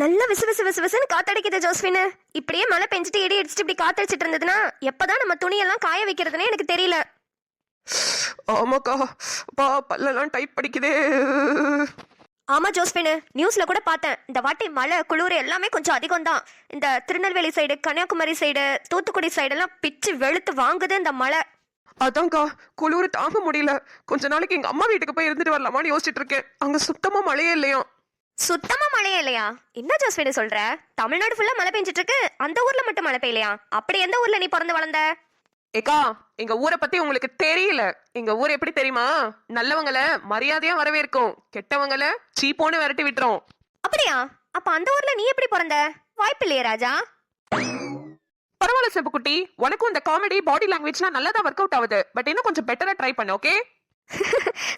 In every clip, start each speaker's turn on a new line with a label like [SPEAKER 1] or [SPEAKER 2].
[SPEAKER 1] நல்ல விசு விசு விசு விசுன்னு காத்தடிக்குது ஜோஸ்பின். இப்படியே மழை பெஞ்சிட்டு இடி அடிச்சுட்டு இப்படி காத்தடிச்சிட்டு இருந்ததுன்னா எப்பதான் நம்ம துணியெல்லாம் காய வைக்கிறதுனே எனக்கு தெரியல.
[SPEAKER 2] ஆமாக்கா, பல்லெல்லாம் டைப் படிக்குதே.
[SPEAKER 1] ஆமா ஜோஸ்பின், நியூஸ்ல கூட பார்த்தேன். இந்த வாட்டி மழை குளிர் எல்லாமே கொஞ்சம் அதிகம் தான். இந்த திருநெல்வேலி சைடு, கன்னியாகுமரி சைடு, தூத்துக்குடி சைடெல்லாம் பிச்சு வெளுத்து வாங்குது இந்த மழை.
[SPEAKER 2] அதான்க்கா, குளிர் தாங்க முடியல. கொஞ்ச நாளைக்கு எங்க அம்மா வீட்டுக்கு போய் இருந்துட்டு வரலாமான்னு யோசிச்சுட்டு இருக்கேன். அங்க சுத்தமா மழையே இல்லையா.
[SPEAKER 1] சுத்தமா மழையே இல்லையா? என்ன ஜோஸ்பின் சொல்ற? தமிழ்நாடு ஃபுல்லா மழை பெஞ்சிட்டு இருக்கு, அந்த ஊர்ல மட்டும் மழை பெய்யலையா? அப்படி எந்த ஊர்ல நீ பிறந்து வளர்ந்த?
[SPEAKER 2] ஏக்கா, எங்க ஊரை பத்தி உங்களுக்கு தெரியல. எங்க ஊர் எப்படி தெரியுமா? நல்லவங்கள மரியாதையா வரவேற்கும், கெட்டவங்கள சீப்போன்னு விரட்டி விட்டுரும்.
[SPEAKER 1] அப்படியா? அப்ப அந்த ஊர்ல நீ எப்படி பிறந்த? வாய்ப்பு இல்லையே ராஜா.
[SPEAKER 2] பரவாயில்ல செப்புக்குட்டி, உனக்கும் இந்த காமெடி பாடி லாங்குவேஜ்லாம் நல்லா தான் ஒர்க் அவுட் ஆகுது. பட் இன்னும் கொஞ்சம் பெட்டரா ட்ரை பண்ணு, ஓகே?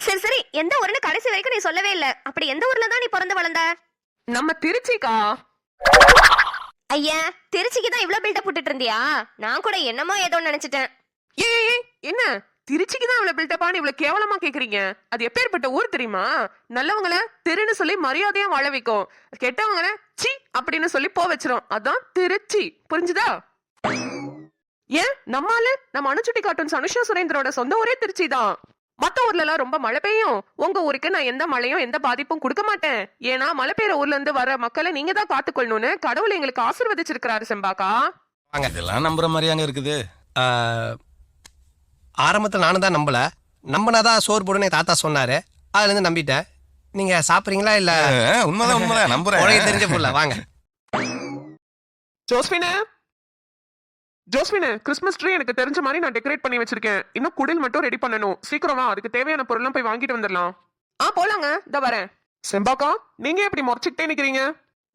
[SPEAKER 1] சரி சரி, எந்த ஊர்னு கடைசி வரைக்கும் நீ சொல்லவே இல்ல. அப்படி எந்த ஊர்ல தான் நீ பிறந்து வளர்ந்த?
[SPEAKER 2] நம்ம திருச்சிக்கா.
[SPEAKER 1] ஐயா, திருச்சிக்கு தான் இவ்ளோ பில்டப் போட்டுட்டு இருந்தியா? நான் கூட என்னமோ ஏதோ நினைச்சிட்டேன்.
[SPEAKER 2] ஏய், என்ன திருச்சிக்கு தான் இவ்வளவு பில்டப்பான்னு இவ்வளவு கேவலமா கேக்குறீங்க? அது எப்பேற்பட்ட ஊர் தெரியுமா? நல்லவங்கள தெருன்னு சொல்லி மரியாதையா வாழ வைக்கும், கெட்டவங்கள சி அப்படின்னு சொல்லி போ வச்சிரும். அதான் திருச்சி, புரிஞ்சுதா? ஏன் நம்மால நம்ம அணுச்சுட்டி கார்ட்டூன்ஸ் அனுஷா சுரேந்திரோட சொந்த ஊரே திருச்சி தான். மத்த ஊர்ல எல்லாம் ரொம்ப மழை பெய்யும். உங்க ஊருக்கு நான் எந்த மழையும் எந்த பாதிப்பும் கொடுக்க மாட்டேன். ஏன்னா மழை பெய்யற ஊர்ல இருந்து வர மக்களை நீங்க தான் காத்துக்கொள்ளணும்னு கடவுள் எங்களுக்கு ஆசீர்வதிச்சிருக்கிறாரு செம்பாக்கா.
[SPEAKER 3] இதெல்லாம் நம்புற மாதிரியாங்க இருக்குது. ஆரம்பத்தில் நானும் தான் நம்பல. நம்பினாதான் சோறு போடுன்னு தாத்தா சொன்னாரு. அதுல இருந்து நம்பிட்டேன். நீங்க சாப்பிடுறீங்களா இல்ல?
[SPEAKER 4] உண்மைதான் நம்புறேன்.
[SPEAKER 3] உனக்கு தெரிஞ்ச புள்ள வாங்க.
[SPEAKER 2] ஜோஸ்பின், கிறிஸ்மஸ் ட்ரீ எனக்கு தெரிஞ்ச மாதிரி நான் டெக்கரேட் பண்ணி வச்சிருக்கேன். இன்னும் குடில் மட்டும் ரெடி பண்ணணும். சீக்கிரமா அதுக்கு தேவையான பொருள்லாம் போய் வாங்கிட்டு வந்துடலாம். போலாங்க, இந்த வரேன். செம்பாக்கா, நீங்க எப்படி முறைச்சிக்கிட்டே நிக்கிறீங்க?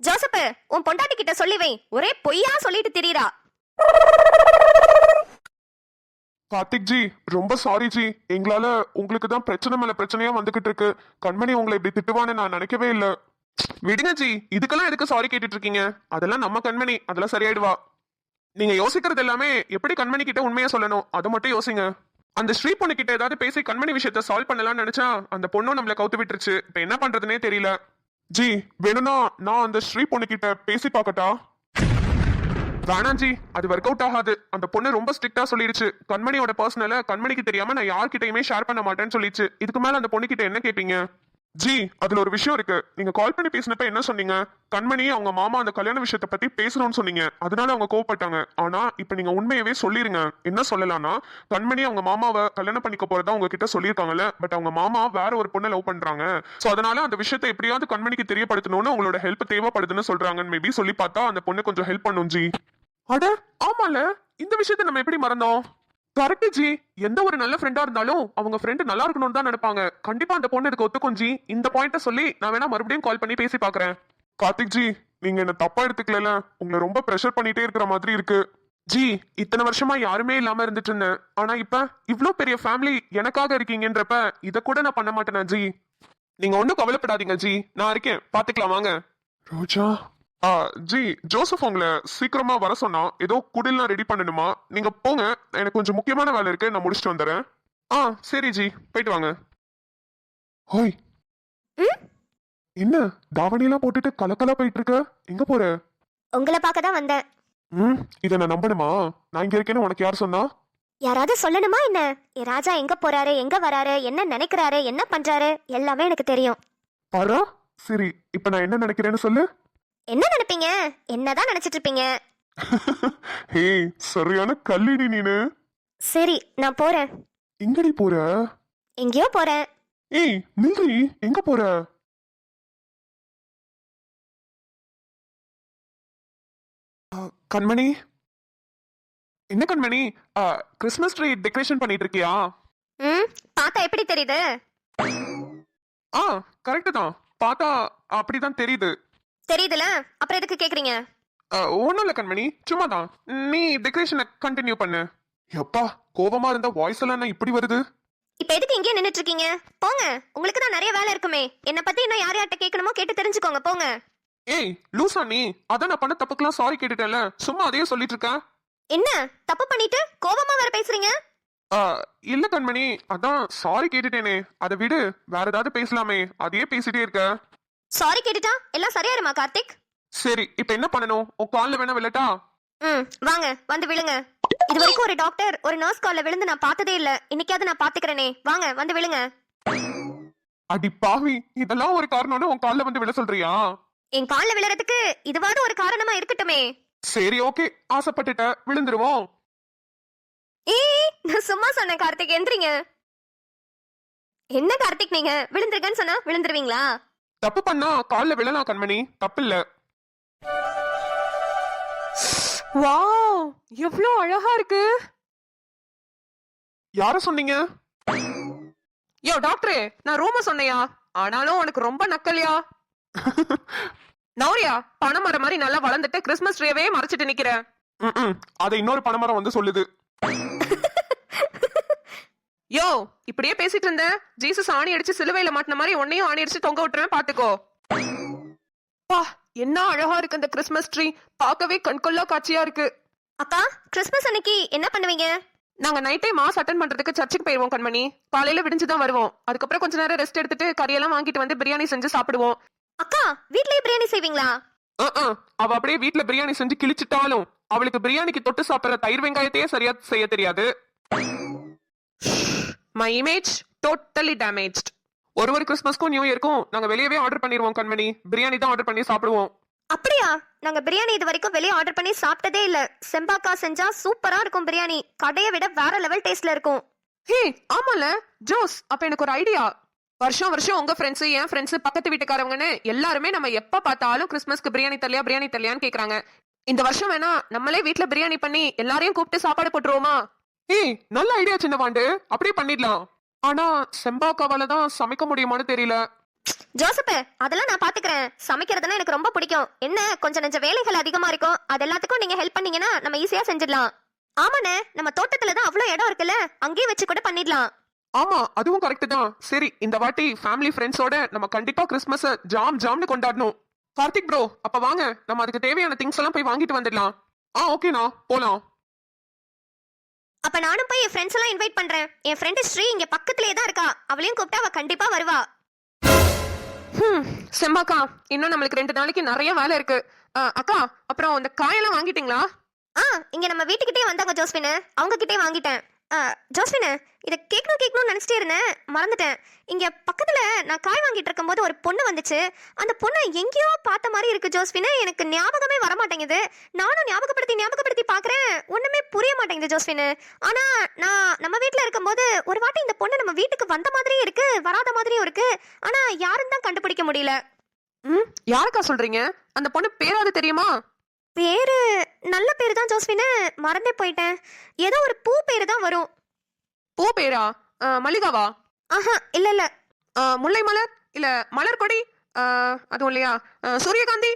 [SPEAKER 1] ஜோசப், உன் பொண்டாட்டி கிட்ட சொல்லி வை. ஒரே பொய்யா சொல்லிட்டு திரியறா.
[SPEAKER 5] கார்த்திக் ஜி, ரொம்ப சாரி ஜி. எங்களால உங்களுக்கு தான் பிரச்சனை மேல பிரச்சனையா வந்துகிட்டு இருக்கு. கண்மணி உங்களை இப்படி திட்டுவான்னு நான் நினைக்கவே இல்ல.
[SPEAKER 2] விடுங்க ஜி, இதுக்கெல்லாம் எதுக்கு சாரி கேட்டுட்டு இருக்கீங்க? அதெல்லாம் நம்ம கண்மணி, அதெல்லாம் சரியாயிடுவா. நீங்க யோசிக்கிறது எல்லாமே எப்படி கண்மணி கிட்ட உண்மையா சொல்லணும், அதை மட்டும் யோசிங்க. அந்த ஸ்ரீ பொண்ணு கிட்ட ஏதாவது பேசி கண்மணி விஷயத்த சால்வ் பண்ணலாம்னு நினைச்சா அந்த பொண்ணும் நம்மள கவுத்து விட்டுருச்சு. இப்ப என்ன பண்றதுனே தெரியல.
[SPEAKER 5] ஜி, வேணும்னா நான் அந்த ஸ்ரீ பொண்ணு கிட்ட பேசி பார்க்கட்டா?
[SPEAKER 2] வேணாம் ஜி, அது ஒர்க் அவுட் ஆகாது. அந்த பொண்ணு ரொம்ப ஸ்ட்ரிக்டா சொல்லிடுச்சு. கண்மணியோட பர்சனல கண்மணிக்கு தெரியாம நான் யார்கிட்டயுமே ஷேர் பண்ண மாட்டேன்னு சொல்லிடுச்சு. இதுக்கு மேல அந்த பொண்ணு கிட்ட என்ன கேட்பீங்க?
[SPEAKER 5] ஜி, அதுல ஒரு விஷயம் இருக்கு. நீங்க கால் பண்ணி பேசினப்ப என்ன சொன்னீங்க? கண்மணி அவங்க மாமா அந்த கல்யாண விஷயத்த பத்தி பேசணும்னு சொன்னீங்க. அதனால அவங்க கோவப்பட்டாங்க. ஆனா இப்ப நீங்க உண்மையவே சொல்லிருங்க. என்ன சொல்லலாம்னா, கண்மணி அவங்க மாமாவை கல்யாணம் பண்ணிக்க போறதா உங்ககிட்ட சொல்லியிருக்காங்கல்ல. பட் அவங்க மாமா வேற ஒரு பொண்ணை லவ் பண்றாங்க. சோ அதனால அந்த விஷயத்தை எப்படியாவது கண்மணிக்கு தெரியப்படுத்தணும்னு உங்களோட ஹெல்ப் தேவைப்படுதுன்னு சொல்றாங்கன்னு மேபி சொல்லி பார்த்தா அந்த பொண்ணு கொஞ்சம் ஹெல்ப் பண்ணும் ஜி.
[SPEAKER 2] அட ஆமால, இந்த விஷயத்த நம்ம எப்படி மறந்தோம்? Correct G. எந்த ஒரு நல்ல ஃப்ரெண்டா இருந்தாலும் அவங்க ஃப்ரெண்ட் நல்லா இருக்கணும்னு தான் நினைப்பாங்க. கண்டிப்பா அந்த பொண்ணு இதுக்கு ஒத்துக்கும் ஜி. இந்த பாயிண்ட சொல்லி நான் வேணா மறுபடியும் கால் பண்ணி பேசி பாக்குறேன்.
[SPEAKER 5] கார்த்திக் ஜி, நீங்க என்ன தப்பா எடுத்துக்கல. உங்களை ரொம்ப ப்ரெஷர் பண்ணிட்டே இருக்கிற மாதிரி இருக்கு.
[SPEAKER 2] ஜி, இத்தனை வருஷமா யாருமே இல்லாம இருந்துட்டு இருந்தேன். ஆனா இப்ப இவ்ளோ பெரிய ஃபேமிலி எனக்காக இருக்கீங்கன்றப்ப இத கூட நான் பண்ண மாட்டேனா ஜி? நீங்க ஒண்ணும் கவலைப்படாதீங்க ஜி, நான் இருக்கேன், பாத்துக்கலாம் வாங்க.
[SPEAKER 5] ரோஜா. ஜி, ஜோசப் உங்களை சீக்கிரமா வர சொன்னா. ஏதோ குடிலாம் ரெடி பண்ணணுமா? நீங்க போங்க, எனக்கு கொஞ்சம் முக்கியமான வேலை இருக்கு, நான் முடிச்சுட்டு வந்துடுறேன்.
[SPEAKER 2] சரி ஜி, போயிட்டு வாங்க.
[SPEAKER 5] ஹோய், என்ன தாவணியெல்லாம் போட்டுட்டு கலக்கலா போயிட்டு இருக்க? எங்க போற?
[SPEAKER 1] உங்களை பார்க்க தான் வந்தேன்.
[SPEAKER 5] இதை நான் நம்பணுமா? நான் இங்க இருக்கேன்னு உனக்கு யார் சொன்னா?
[SPEAKER 1] யாராவது சொல்லணுமா என்ன? ராஜா எங்க போறாரு, எங்க வராரு, என்ன நினைக்கிறாரு, என்ன பண்றாரு, எல்லாமே எனக்கு தெரியும்.
[SPEAKER 5] பாரா, சரி, இப்ப நான் என்ன நினைக்கிறேன்னு சொல்லு.
[SPEAKER 1] என்ன நினைப்பீங்க? என்னதான் நினைச்சிட்டு இருப்பீங்க?
[SPEAKER 5] ஹே, சரியான கல்லிடி நீனு.
[SPEAKER 1] சரி, நான் போறேன்.
[SPEAKER 5] எங்கடி போற?
[SPEAKER 1] எங்கேயோ போறேன்.
[SPEAKER 5] ஏய் நில்றி, எங்க போற?
[SPEAKER 2] கண்மணி, என்ன கண்மணி, கிறிஸ்மஸ் ட்ரீ டெக்கரேஷன் பண்ணிட்டு இருக்கியா?
[SPEAKER 1] பார்த்தா எப்படி தெரியுது?
[SPEAKER 2] கரெக்ட் தான், பார்த்தா அப்படிதான் தெரியுது.
[SPEAKER 1] தெரியுதுல, அப்புறம் எதுக்கு கேக்குறீங்க?
[SPEAKER 2] ஒண்ணும் இல்ல கண்மணி, சும்மா தான். நீ டெக்கரேஷனை கண்டினியூ பண்ணு. எப்பா, கோபமா இருந்த வாய்ஸ் எல்லாம் இப்படி வருது.
[SPEAKER 1] இப்ப எதுக்கு இங்கே நின்னுட்டு இருக்கீங்க? போங்க, உங்களுக்கு தான் நிறைய வேலை இருக்குமே. என்ன பத்தி இன்னும் யார் யார்ட்ட கேட்கணுமோ கேட்டு தெரிஞ்சுக்கோங்க, போங்க.
[SPEAKER 2] ஏய் லூசா நீ, அதான் நான் பண்ண தப்புக்கெல்லாம் சாரி கேட்டுட்டேன்ல, சும்மா அதையே சொல்லிட்டு இருக்க.
[SPEAKER 1] என்ன தப்பு பண்ணிட்டு கோபமா வேற பேசுறீங்க?
[SPEAKER 2] இல்ல கண்மணி, அதான் சாரி கேட்டுட்டேனே, அதை விடு, வேற ஏதாவது பேசலாமே, அதையே பேசிட்டே இருக்க.
[SPEAKER 1] சாரி கேட்டுட்டா எல்லாம் சரியாயிருமா கார்த்திக்?
[SPEAKER 5] சரி இப்ப என்ன பண்ணணும்? உன் கால்ல வேணா விழட்டா?
[SPEAKER 1] வாங்க வந்து விழுங்க. இது வரைக்கும் ஒரு டாக்டர் ஒரு நர்ஸ் கால்ல விழுந்து நான் பார்த்ததே இல்ல. இன்னைக்காவது நான் பாத்துக்கிறேனே. வாங்க வந்து விழுங்க.
[SPEAKER 5] அடி பாவி, இதெல்லாம் ஒரு காரணம்னு உன் கால்ல வந்து விழ சொல்றியா?
[SPEAKER 1] என் கால்ல விழறதுக்கு இதுவாவது ஒரு காரணமா இருக்கட்டுமே.
[SPEAKER 5] சரி ஓகே, ஆசைப்பட்டுட்ட, விழுந்துருவோம்.
[SPEAKER 1] நான் சும்மா சொன்னேன் கார்த்திக், எந்திரிங்க. என்ன கார்த்திக் நீங்க விழுந்துருக்கன்னு சொன்னா விழுந்துருவீங்களா?
[SPEAKER 5] தப்பு பண்ணா கால்ல விழலாம் கண்மணி, தப்பு இல்ல.
[SPEAKER 2] வாவ், எவ்வளவு அழகா இருக்கு.
[SPEAKER 5] யார சொன்னீங்க?
[SPEAKER 2] யோ டாக்டரே, நான் ரூம சொன்னையா? ஆனாலும் உனக்கு ரொம்ப நக்கலையா? நௌரியா, பனைமரம் மாதிரி நல்லா வளர்ந்துட்டு கிறிஸ்மஸ் ட்ரீயவே மறைச்சிட்டு நிக்கிற.
[SPEAKER 5] அதை இன்னொரு பனைமரம் வந்து சொல்லுது.
[SPEAKER 2] யோ, இப்படியே பேசிட்டு இருந்த ஜீசஸ் ஆணி அடிச்சு சிலுவையில மாட்டின மாதிரி உன்னையும் ஆணி அடிச்சு தொங்க விட்டுருவேன், பாத்துக்கோ. பா, என்ன அழகா இருக்கு இந்த கிறிஸ்மஸ் ட்ரீ. பார்க்கவே கண்கொள்ளா காட்சியா இருக்கு.
[SPEAKER 1] அக்கா, கிறிஸ்மஸ் அன்னைக்கு என்ன பண்ணுவீங்க?
[SPEAKER 2] நாங்க நைட்டே மாஸ் அட்டன் பண்றதுக்கு சர்ச்சுக்கு போயிருவோம் கண்மணி. காலையில விடிஞ்சுதான் வருவோம். அதுக்கப்புறம் கொஞ்ச நேரம் ரெஸ்ட் எடுத்துட்டு கறியெல்லாம் வாங்கிட்டு வந்து பிரியாணி செஞ்சு சாப்பிடுவோம்.
[SPEAKER 1] அக்கா, வீட்லயே பிரியாணி செய்வீங்களா?
[SPEAKER 5] அவ அப்படியே வீட்ல பிரியாணி செஞ்சு கிழிச்சிட்டாலும் அவளுக்கு பிரியாணிக்கு தொட்டு சாப்பிடுற தயிர் வெங்காயத்தையே சரியா செய்ய தெரியாது.
[SPEAKER 2] My image totally damaged.
[SPEAKER 5] ஒரு கிறிஸ்மஸ்க்கும் நியூ இயர்க்கும் நாங்க வெளியவே ஆர்டர் பண்ணிடுவோம் கண்மணி. பிரியாணி தான் ஆர்டர் பண்ணி சாப்பிடுவோம்.
[SPEAKER 1] அப்படியா? நாங்க பிரியாணி இது வரைக்கும் வெளியே ஆர்டர் பண்ணி சாப்பிட்டதே இல்ல. செம்பாக்கா செஞ்சா சூப்பரா இருக்கும் பிரியாணி. கடையை விட வேற லெவல் டேஸ்ட்ல இருக்கும்.
[SPEAKER 2] ஹே ஆமால ஜோஸ், அப்ப எனக்கு ஒரு ஐடியா. வருஷம் வருஷம் உங்க ஃப்ரெண்ட்ஸ், என் ஃப்ரெண்ட்ஸ், பக்கத்து வீட்டுக்காரவங்கன்னு எல்லாருமே நம்ம எப்ப பார்த்தாலும் கிறிஸ்மஸ்க்கு பிரியாணி தரலையான்னு கேக்குறாங்க. இந்த வருஷம் வேணா நம்மளே வீட்ல பிரியாணி பண்ணி எல்லாரையும் கூப்பிட்டு சாப்பாடு போட்டுருவோமா?
[SPEAKER 5] ஏய், நல்ல ஐடியா சின்னவாண்டு, அப்படியே பண்ணிடலாம். ஆனா செம்பாக்காவால தான் சமைக்க முடியுமான்னு தெரியல.
[SPEAKER 1] ஜோசப், அதெல்லாம் நான் பாத்துக்கிறேன். சமைக்கிறதுனா எனக்கு ரொம்ப பிடிக்கும். என்ன கொஞ்சம் நெஞ்ச வேலைகள் அதிகமா இருக்கும், அது எல்லாத்துக்கும் நீங்க ஹெல்ப் பண்ணீங்கன்னா நம்ம ஈஸியா செஞ்சிடலாம். ஆமாண்ணே, நம்ம தோட்டத்துல தான் அவ்வளவு இடம் இருக்குல்ல, அங்கேயே வச்சு கூட பண்ணிடலாம்.
[SPEAKER 5] ஆமா, அதுவும் கரெக்ட் தான். சரி, இந்த வாட்டி ஃபேமிலி ஃப்ரெண்ட்ஸோட நம்ம கண்டிப்பா கிறிஸ்மஸ் ஜாம்னு கொண்டாடணும். கார்த்திக் ப்ரோ, அப்ப வாங்க நம்ம அதுக்கு தேவையான திங்ஸ் எல்லாம் போய் வாங்கிட்டு வந்துடலாம். ஓகேண்ணா, போலாம்.
[SPEAKER 1] அப்ப நானும் போய் என் ஃப்ரெண்ட்ஸ் எல்லாம் இன்வைட் பண்றேன். என் ஃப்ரெண்ட் ஸ்ரீ இங்க பக்கத்துலயே தான் இருக்கா. அவளையும் கூப்பிட்டா அவ கண்டிப்பா வருவா.
[SPEAKER 2] செம்பாக்கா, இன்னும் நம்மளுக்கு 2 நாளைக்கு நிறைய வேலை இருக்கு. அக்கா, அப்புறம் இந்த காயெல்லாம் வாங்கிட்டீங்களா?
[SPEAKER 1] இங்க நம்ம வீட்டுக்கிட்டே வந்தாங்க ஜோஸ்பின், அவங்க கிட்டே வாங்கிட்டேன். ஜோஸ்பின், இதை கேட்கணும்னு நினைச்சிட்டே இருந்தேன், மறந்துட்டேன். இங்க பக்கத்துல நான் காய் வாங்கிட்டு இருக்கும் போது ஒரு பொண்ணு வந்துச்சு. அந்த பொண்ணை எங்கேயோ பார்த்த மாதிரி இருக்கு ஜோஸ்பின். எனக்கு ஞாபகமே வர மாட்டேங்குது. நானும் ஞாபகப்படுத்தி பாக்குறேன், ஒண்ணுமே புரிய மாட்டேங்குது ஜோஸ்பின். ஆனா நான் நம்ம வீட்டுல இருக்கும்போது ஒரு வாட்டி இந்த பொண்ணு நம்ம வீட்டுக்கு வந்த மாதிரியும் இருக்கு, வராத மாதிரியும் இருக்கு. ஆனா யாரும் தான் கண்டுபிடிக்க முடியல.
[SPEAKER 2] யாருக்கா சொல்றீங்க? அந்த பொண்ணு பேராது தெரியுமா?
[SPEAKER 1] பேரு நல்ல பேரு தான் ஜோஸ்பின், மறந்தே போயிட்டேன். ஏதோ ஒரு பூ பேரு தான் வரும்.
[SPEAKER 2] பூ பேரா? மல்லிகாவா?
[SPEAKER 1] இல்ல இல்ல.
[SPEAKER 2] முல்லை மலர், இல்ல மலர் கொடி, அதுவும் இல்லையா? சூரியகாந்தி?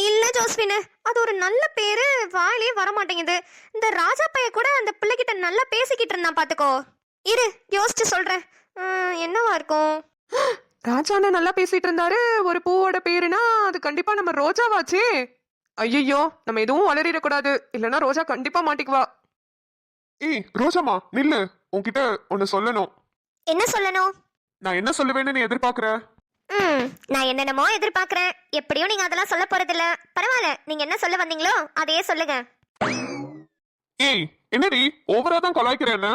[SPEAKER 1] இல்ல ஜோஸ்பின், அது ஒரு நல்ல பேரு, வாயிலே வர மாட்டேங்குது. இந்த ராஜா பைய கூட அந்த பிள்ளைகிட்ட நல்லா பேசிக்கிட்டு இருந்தான், பாத்துக்கோ. இரு, யோசிச்சு சொல்றேன். என்னவா இருக்கும்?
[SPEAKER 2] ராஜாண்ண நல்லா பேசிட்டு இருந்தாரு. ஒரு பூவோட பேருனா அது கண்டிப்பா நம்ம ரோஜாவாச்சே. ஐயோ, நம்ம எதுவும் வளரிடக்கூடாது, இல்லனா ரோஜா கண்டிப்பா மாட்டிக்குவா.
[SPEAKER 5] ஏய் ரோஜாமா, நில்லு, உன்கிட்ட ஒன்னு சொல்லணும்.
[SPEAKER 1] என்ன சொல்லணும்?
[SPEAKER 5] நான் என்ன சொல்லுவேன்னு நீ எதிர்பார்க்கற?
[SPEAKER 1] நான் என்னென்னமோ எதிர்பார்க்கறேன். எப்படியும் நீங்க அதெல்லாம் சொல்ல போறது இல்ல. பரவாயில்ல, நீங்க என்ன சொல்ல வந்தீங்களோ அதையே சொல்லுங்க.
[SPEAKER 5] ஏய், என்னடி ஓவரா தான் கலாய்க்கிறேன்னு?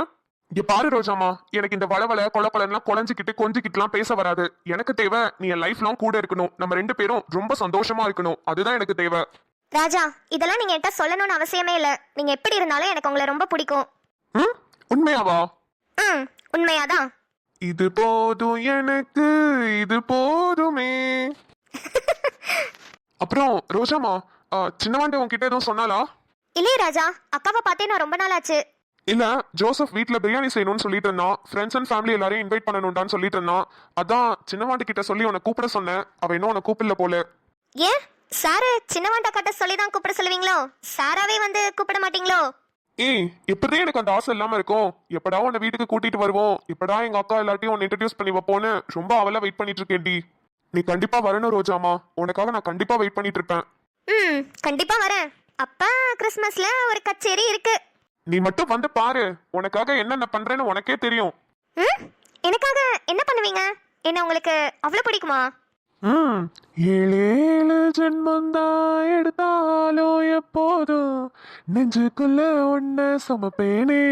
[SPEAKER 5] இங்க பாரு ரோஜாமா, எனக்கு இந்த வளவள கொலப்பலன்லாம் குழஞ்சிக்கிட்டு கொஞ்சிக்கிட்டுலாம் பேச வராது. எனக்கு தேவை நீ என் லைஃப் லாங் கூட இருக்கணும். நம்ம 2 பேரும் ரொம்ப சந்தோஷமா இருக்கணும். அதுதான் எனக்கு தேவை.
[SPEAKER 1] ராஜா, இதெல்லாம் நீங்க என்கிட்ட சொல்லணும்னு அவசியமே இல்ல. நீங்க எப்படி இருந்தாலும் எனக்கு உங்களை ரொம்ப பிடிக்கும்.
[SPEAKER 5] உண்மையாவா?
[SPEAKER 1] உண்மையாதான்.
[SPEAKER 5] இது போதும் எனக்கு, இது போதுமே. அப்புறம் ரோஜாமா, சின்னவாண்டி உன்கிட்ட எதுவும் சொன்னாலா?
[SPEAKER 1] இல்லையே ராஜா, அக்காவை பார்த்தே நான் ரொம்ப நாள் ஆச்சு.
[SPEAKER 5] இல்ல, ஜோசப் வீட்ல பிரியாணி செய்யணும்னு சொல்லிட்டு இருந்தான். ஃப்ரெண்ட்ஸ் அண்ட் ஃபேமிலி எல்லாரையும் இன்வைட் பண்ணணும்டான்னு சொல்லிட்டு இருந்தான். அதான் சின்னவாண்டி கிட்ட சொல்லி உன்னை கூப்பிட சொன்னேன். அவ இன்னும் உன்னை கூப்பிடல போல.
[SPEAKER 1] ஏன் சாரு சின்னவாண்டா கிட்ட சொல்லி தான் கூப்பிட சொல்லுவீங்களோ? சாராவே வந்து கூப்பிட மாட்டீங்களோ?
[SPEAKER 5] ஏய், எப்படியே எனக்கு அந்த ஆசை இல்லாம இருக்கும். எப்படா உன்னை வீட்டுக்கு கூட்டிட்டு வருவோம், எப்படா எங்க அக்கா எல்லாத்தையும் உன்னை இன்ட்ரடியூஸ் பண்ணி வைப்போன்னு ரொம்ப அவளா வெயிட் பண்ணிட்டு இருக்கேன்டி. நீ கண்டிப்பா வரணும் ரோஜாமா, உனக்காக நான் கண்டிப்பா வெயிட் பண்ணிட்டு இருப்பேன்.
[SPEAKER 1] கண்டிப்பா வரேன். அப்ப கிறிஸ்மஸ்ல ஒரு கச்சேரி இருக்கு.
[SPEAKER 5] நீ மட்டும் வந்து பாரு, உனக்காக என்னென்ன பண்றேன்னு உனக்கே தெரியும்.
[SPEAKER 1] எனக்காக என்ன பண்ணுவீங்க? என்ன உங்களுக்கு அவ்வளோ பிடிக்குமா?
[SPEAKER 5] ஏழு ஏழு ஜென்மந்தான் எடுத்தாலும் எப்போதும் நெஞ்சுக்குள்ள ஒன்ன சமப்பேனே.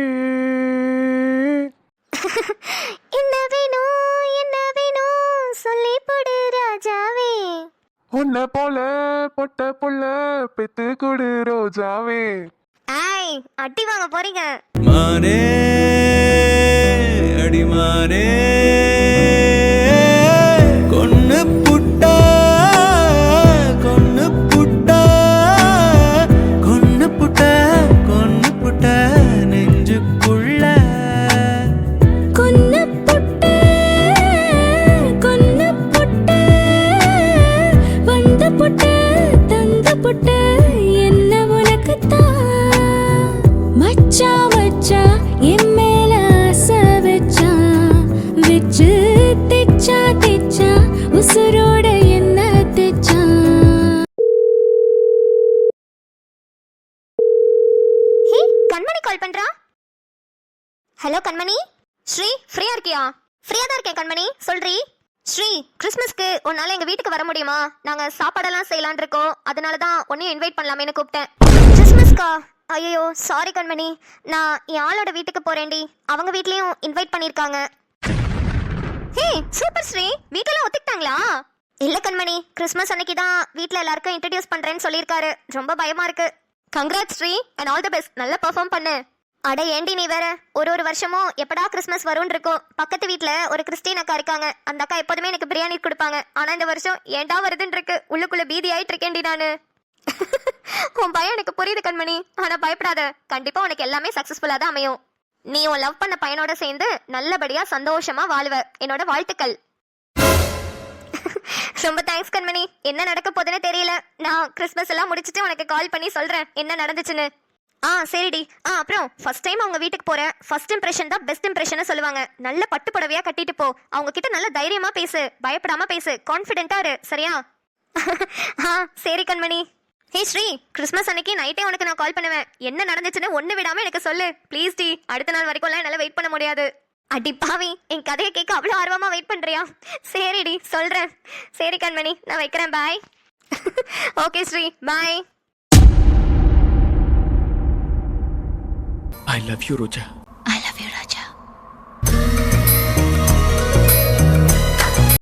[SPEAKER 1] என்ன வேணும் சொல்லி போடு ராஜாவே.
[SPEAKER 5] உன்னை போல பொட்ட புள்ள பெத்து கொடு ரோஜாவே.
[SPEAKER 1] ஐய் அடி வாங்க போறீங்க.
[SPEAKER 6] மானே அடிமானே கொன்னு புட்டா கொன்னு புட்டா கொன்னு புட்டா கொன்னு புட்டா நெஞ்சுக்குள்ள
[SPEAKER 1] கொன்னு புட்ட வந்த புட்ட தந்த புட்ட என்ன உனக்கு தான் மச்சா மச்சா என் மேல ஆசை வச்சா வச்சு தெச்சா தெச்சா உசுரோட என்ன தெச்சா. ஹே கண்மணி கால் பண்றா. ஹலோ கண்மணி. ஸ்ரீ ஃப்ரீயா இருக்கியா? ஃப்ரீயா தான் இருக்கேன் கண்மணி, சொல்றீ. ஸ்ரீ கிறிஸ்மஸ்க்கு ஒரு நாள் எங்க வீட்டுக்கு வர முடியுமா? நாங்க சாப்பாடெல்லாம் செய்யலான் இருக்கோம், அதனால தான் உன்னையும் இன்வைட் பண்ணலாமேன்னு கூப்பிட்டேன். கிறிஸ்மஸ்க்கா? ஐயோ சாரி கண்மணி, நான் என் ஆளோட வீட்டுக்கு போறேன்டி. அவங்க வீட்லயும் இன்வைட் பண்ணிருக்காங்க. ஹே சூப்பர் ஸ்ரீ, வீட்ல ஒத்துக்கிட்டாங்களா? இல்ல கண்மணி, கிறிஸ்மஸ் அன்னைக்கு தான் வீட்ல எல்லாருக்கும் இன்ட்ரடியூஸ் பண்றேன்னு சொல்லியிருக்காரு. ரொம்ப பயமா இருக்கு. Congrats Sri and all the best, நல்லா பெர்ஃபார்ம் பண்ணு. அட ஏண்டி நீ வேற, ஒரு வருஷமும் எப்படா கிறிஸ்மஸ் வரும்னு இருக்கும். பக்கத்து வீட்ல ஒரு கிறிஸ்டின் அக்கா இருக்காங்க, அந்த அக்கா எப்போதுமே எனக்கு பிரியாணி கொடுப்பாங்க. ஆனா இந்த வருஷம் ஏண்டா வருதுன்னு இருக்கு, உள்ளுக்குள்ள பீதி ஆயிட்டு இருக்கேன்டி நானு. உன் பயம் எனக்கு புரியுது கண்மணி, ஆனா பயப்படாத, கண்டிப்பா உனக்கு எல்லாமே சக்சஸ்ஃபுல்லா தான் அமையும். நீ உன் லவ் பண்ண பையனோட சேர்ந்து நல்லபடியா சந்தோஷமா வாழ்வ. என்னோட வாழ்த்துக்கள். ரொம்ப தேங்க்ஸ் கண்மணி. என்ன நடக்க போதுன்னு தெரியல. நான் கிறிஸ்மஸ் எல்லாம் முடிச்சிட்டு உனக்கு கால் பண்ணி சொல்றேன் என்ன நடந்துச்சுன்னு. சரிடி. அப்புறம் ஃபர்ஸ்ட் டைம் அவங்க வீட்டுக்கு போறேன். ஃபர்ஸ்ட் இம்ப்ரெஷன் தான் பெஸ்ட் இம்ப்ரெஷன் சொல்லுவாங்க. நல்ல பட்டு புடவையா கட்டிட்டு போ. அவங்க கிட்ட நல்ல தைரியமா பேசு, பயப்படாம பேசு, கான்ஃபிடென்ட்டா இரு, சரியா? சரி கண்மணி. ஹே ஸ்ரீ, கிறிஸ்மஸ் அன்னைக்கு நைட்டே உனக்கு நான் கால் பண்ணுவேன். என்ன நடந்துச்சுன்னு ஒண்ணு விடாம எனக்கு சொல்லு ப்ளீஸ் டி. அடுத்த நாள் வரைக்கும்லாம் என்னால வெயிட் பண்ண முடியாது. அடி பாவி, என் கதையை கேட்க அவ்வளோ ஆர்வமா வெயிட் பண்றியா? சரிடி சொல்றேன். சரி கண்மணி, நான் வைக்கிறேன். Bye. Okay Shri, bye.
[SPEAKER 6] I love you, Roja.